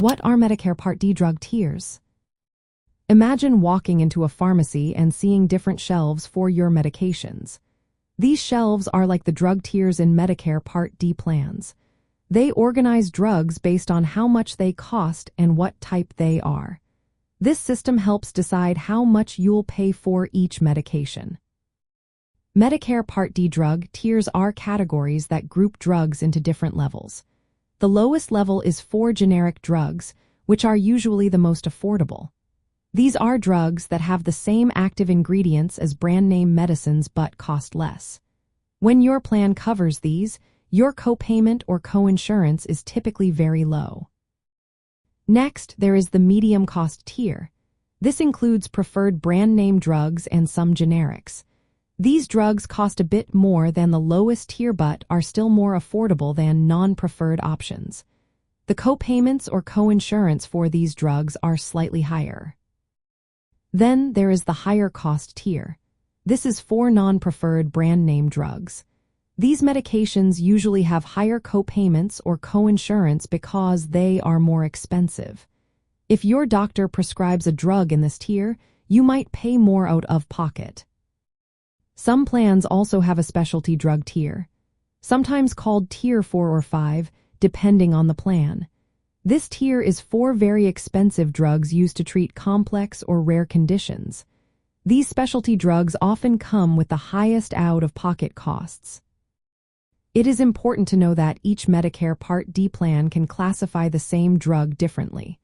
What are Medicare Part D drug tiers? Imagine walking into a pharmacy and seeing different shelves for your medications. These shelves are like the drug tiers in Medicare Part D plans. They organize drugs based on how much they cost and what type they are. This system helps decide how much you'll pay for each medication. Medicare Part D drug tiers are categories that group drugs into different levels. The lowest level is for generic drugs, which are usually the most affordable. These are drugs that have the same active ingredients as brand-name medicines but cost less. When your plan covers these, your copayment or coinsurance is typically very low. Next, there is the medium cost tier. This includes preferred brand-name drugs and some generics. These drugs cost a bit more than the lowest tier but are still more affordable than non-preferred options. The copayments or coinsurance for these drugs are slightly higher. Then there is the higher cost tier. This is for non-preferred brand-name drugs. These medications usually have higher copayments or coinsurance because they are more expensive. If your doctor prescribes a drug in this tier, you might pay more out of pocket. Some plans also have a specialty drug tier, sometimes called Tier 4 or 5, depending on the plan. This tier is for very expensive drugs used to treat complex or rare conditions. These specialty drugs often come with the highest out-of-pocket costs. It is important to know that each Medicare Part D plan can classify the same drug differently.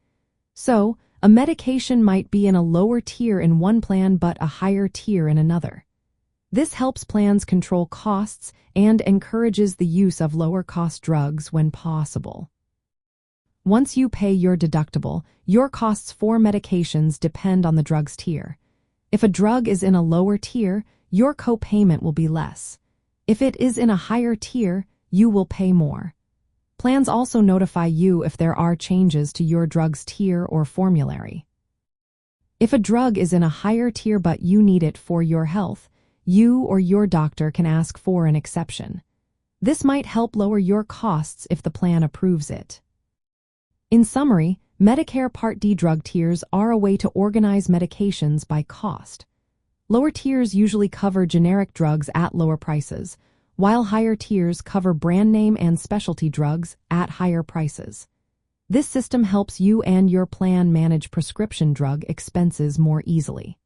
So, a medication might be in a lower tier in one plan but a higher tier in another. This helps plans control costs and encourages the use of lower-cost drugs when possible. Once you pay your deductible, your costs for medications depend on the drug's tier. If a drug is in a lower tier, your copayment will be less. If it is in a higher tier, you will pay more. Plans also notify you if there are changes to your drug's tier or formulary. If a drug is in a higher tier but you need it for your health, you or your doctor can ask for an exception. This might help lower your costs if the plan approves it. In summary, Medicare Part D drug tiers are a way to organize medications by cost. Lower tiers usually cover generic drugs at lower prices, while higher tiers cover brand name and specialty drugs at higher prices. This system helps you and your plan manage prescription drug expenses more easily.